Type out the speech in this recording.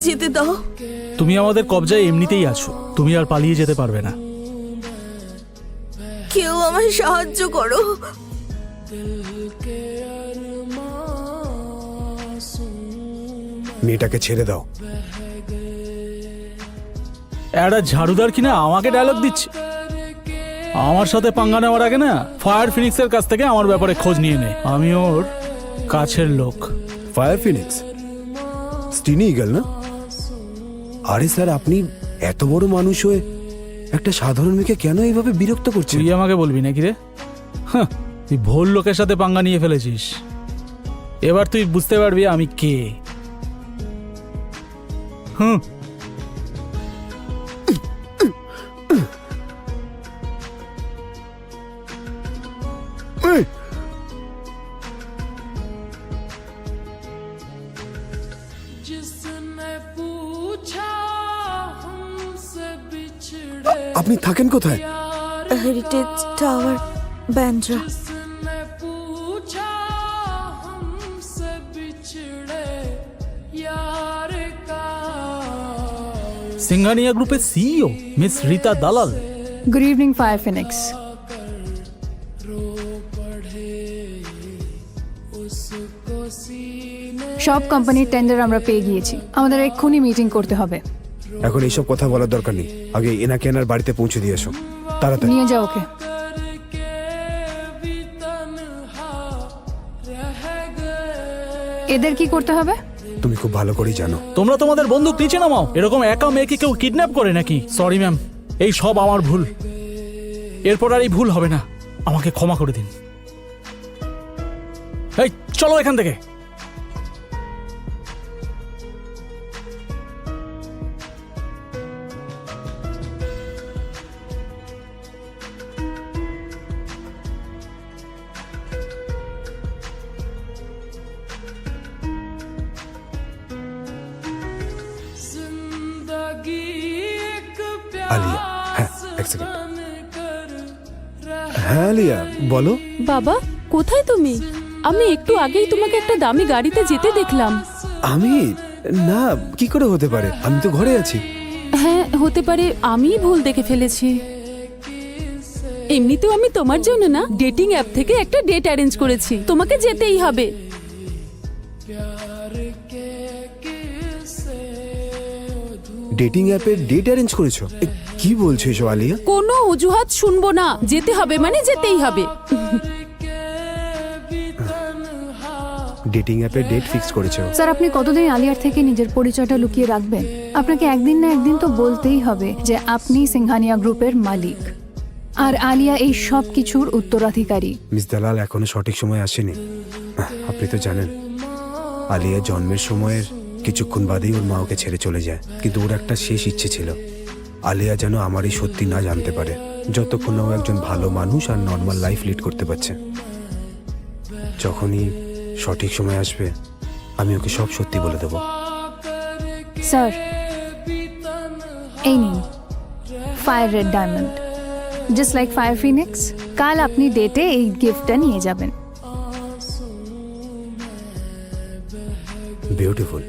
যেতে দাও। তুমি আমাদের কবজায় এমনিতেই আছো, তুমি আর পালিয়ে যেতে পারবে না। কেউ আমায় সাহায্য করো। মেয়েটাকে ছেড়ে দাও। একটা ঝাড়ুদার কিনা আমাকে ডায়লগ দিচ্ছে। আমার সাথে পাঙ্গা নেওয়ার আগে না ফায়ার ফিনিক্সের কাছ থেকে আমার ব্যাপারে খোঁজ নিয়ে নে, আমি ওর কাছের লোক। ফায়ার ফিনিক্স স্টিনি ইগল না? আরে স্যার, আপনি এত বড় মানুষ হয়ে একটা সাধারণ মেয়েকে কেন এইভাবে বিরক্ত করছেন? তুই আমাকে বলবি নাকি রে? হ্যাঁ, তুই ভুল লোকের সাথে পাঙ্গা নিয়ে ফেলেছিস। এবার তুই বুঝতে পারবি আমি কে। হুম, এই, আপনি থাকেন কোথায়? Heritage tower, Bandra. সিংহানিয়া গ্রুপের সিইও মিস রীতা দালাল। Good evening fire Phoenix. সব কোম্পানির টেন্ডার আমরা পেয়ে গিয়েছি, আমাদের এক্ষুনি মিটিং করতে হবে। এখন এইসব কথা বলার দরকার নেই, আগে এনাকে এনার বাড়িতে পৌঁছে দিয়ে এসো তাড়াতাড়ি। নিয়ে যাও ওকে। এদের কি করতে হবে? তুমি খুব ভালো করেই জানো। তোমরা তোমাদের বন্দুক নিচে নামাও। এরকম একা মেয়েকে কেউ কিডন্যাপ করে নাকি? সরি ম্যাম, এই সব আমার ভুল। এরপর আর এই ভুল হবে না, আমাকে ক্ষমা করে দিন। এই চলো এখান থেকে। আলিয়া, হ্যাঁ এক সেকেন্ড। হ্যাঁ আলিয়া বলো। বাবা, কোথায় তুমি? আমি একটু আগেই তোমাকে একটা দামি গাড়িতে যেতে দেখলাম। আমি না, কি করে হতে পারে? আমি তো ঘরে আছি। হ্যাঁ, হতে পারে আমিই ভুল দেখে ফেলেছি। এমনিতেও আমি তোমার জন্য না ডেটিং অ্যাপ থেকে একটা ডেট অ্যারেঞ্জ করেছি, তোমাকে যেতেই হবে। ডেটিং অ্যাপে ডেট অ্যারেঞ্জ করেছো? কি বলছো এসব আলিয়া? কোনো অজুহাত শুনবো না, যেতে হবে মানে যেতেই হবে। ডেটিং অ্যাপে ডেট ফিক্স করেছো? স্যার, আপনি কতদিন আলিয়ার থেকে নিজের পরিচয়টা লুকিয়ে রাখবেন? আপনাকে একদিন না একদিন তো বলতেই হবে যে আপনি সিংহানিয়া গ্রুপের মালিক আর আলিয়া এই সব কিছুর উত্তরাধিকারী। মিস দালাল এখনো সঠিক সময় আসেনি। আপনি তো জানেন আলিয়া জন্মের সময়ের কিছুক্ষণ বাদেই ওর মা ওকে ছেড়ে চলে যায়, কিন্তু ওর একটা শেষ ইচ্ছে ছিল আলিয়া যেন আমার এই সত্যি না জানতে পারে, যতক্ষণ না ও একজন ভালো মানুষ আর নর্মাল লাইফ লিড করতে পারছে। যখনই সঠিক সময় আসবে আমি ওকে সব সত্যি বলে দেবো। স্যার, এই নিন fire red diamond, just like fire Phoenix. কাল আপনি ডেটে এই গিফটটা নিয়ে যাবেন। বিউটিফুল।